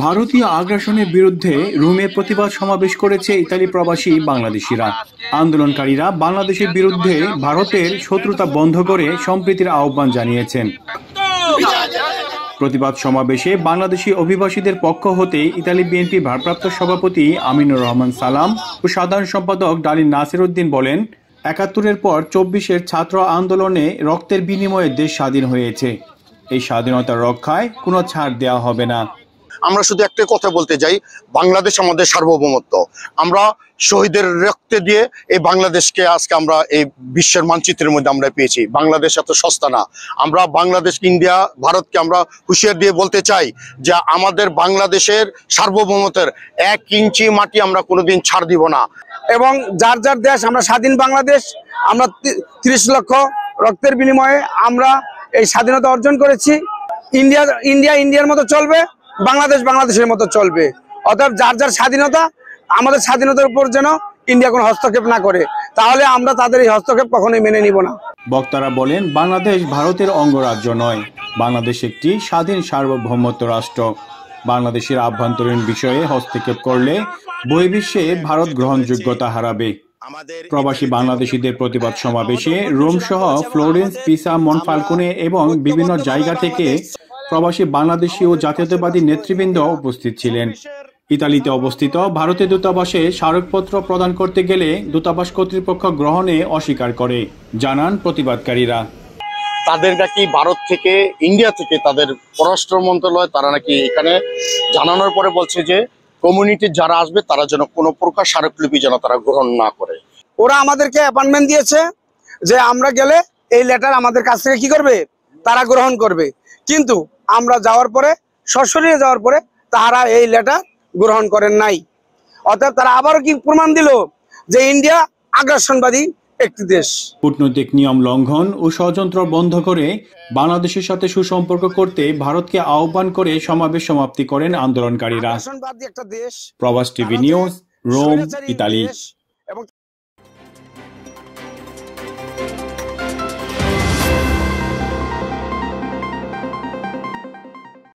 ভারতীয় আগ্রাসনের বিরুদ্ধে রোমে প্রতিবাদ সমাবেশ করেছে ইতালি প্রবাসী বাংলাদেশিরা। আন্দোলনকারীরা বাংলাদেশের বিরুদ্ধে ভারতের শত্রুতা বন্ধ করে সম্প্রীতির আহ্বান জানিয়েছেন। প্রতিবাদ সমাবেশে বাংলাদেশি অভিবাসীদের পক্ষ হতে ইতালি বিএনপির ভারপ্রাপ্ত সভাপতি আমিনুর রহমান সালাম ও সাধারণ সম্পাদক ডালিল নাসির উদ্দিন বলেন, ৭১-এর পর ২৪-এর ছাত্র আন্দোলনে রক্তের বিনিময়ে দেশ স্বাধীন হয়েছে। এই স্বাধীনতা রক্ষায় কোনো ছাড় দেওয়া হবে না। আমরা শুধু একটা কথা বলতে চাই, বাংলাদেশ আমাদের সার্বভৌমত্ব। আমরা শহীদের রক্তে দিয়ে এই বাংলাদেশকে আজকে আমরা এই বিশ্বের মানচিত্রের মধ্যে আমরা পেয়েছি। বাংলাদেশ এত সস্তা না। আমরা বাংলাদেশ, ইন্ডিয়া, ভারতকে আমরা হুঁশিয়ার দিয়ে বলতে চাই যে আমাদের বাংলাদেশের সার্বভৌমত্বের ১ ইঞ্চি মাটি আমরা কোনোদিন ছাড় দিব না। এবং যার যার দেশ, আমরা স্বাধীন বাংলাদেশ, আমরা ৩০ লক্ষ রক্তের বিনিময়ে আমরা এই স্বাধীনতা অর্জন করেছি। ইন্ডিয়ার মতো চলবে, বাংলাদেশ বাংলাদেশের মতো চলবে। অর্থাৎ যার যার স্বাধীনতা, আমাদের স্বাধীনতার উপর যেন ইন্ডিয়া কোনো হস্তক্ষেপ না করে, তাহলে আমরা তাদের এই হস্তক্ষেপ কখনোই মেনে নিব না। বক্তারা বলেন, বাংলাদেশ ভারতের অঙ্গরাজ্য নয়, বাংলাদেশ একটি স্বাধীন সার্বভৌমত্ব রাষ্ট্র। বাংলাদেশের আভ্যন্তরীণ বিষয়ে হস্তক্ষেপ করলে বহির্বিশ্বে ভারত গ্রহণযোগ্যতা হারাবে। প্রবাসী বাংলাদেশিদের প্রতিবাদ সমাবেশে রোম সহ ফ্লোরেন্স, পিসা, মনফালকোনে এবং বিভিন্ন জায়গা থেকে প্রবাসী বাংলাদেশি ও জাতীয়তাবাদী নেতৃবৃন্দ উপস্থিত ছিলেন। ইতালিতে অবস্থিত ভারতের দূতাবাসে স্মারকপত্র প্রদান করতে গেলে দূতাবাস কর্তৃপক্ষ গ্রহণে অস্বীকার করে, জানান প্রতিবাদকারীরা। তাদের নাকি ভারত থেকে, ইন্ডিয়া থেকে তাদের পররাষ্ট্র মন্ত্রণালয় তারা নাকি এখানে জানানোর পরে বলছে যে কমিউনিটির যারা আসবে তারা যেন কোনো প্রকার স্মারকলিপি যেন তারা গ্রহণ না করে। ওরা আমাদেরকে অ্যাপয়েন্টমেন্ট দিয়েছে যে আমরা গেলে এই লেটার আমাদের কাছ থেকে কি করবে, তারা গ্রহণ করবে। কিন্তু আমরা যাওয়ার পরে, সশরীরে যাওয়ার পরে তারা এই লেটার গ্রহণ করেন নাই। অর্থাৎ তারা আবারও কি প্রমাণ দিল যে ইন্ডিয়া আগ্রাসনবাদী একটি দেশ। কূটনৈতিক নিয়ম লঙ্ঘন ও ষড়যন্ত্র বন্ধ করে বাংলাদেশের সাথে সুসম্পর্ক করতে ভারতকে আহ্বান করে সমাবেশ সমাপ্তি করেন আন্দোলনকারীরা। প্রবাস টিভি নিউজ, রোম, ইতালি।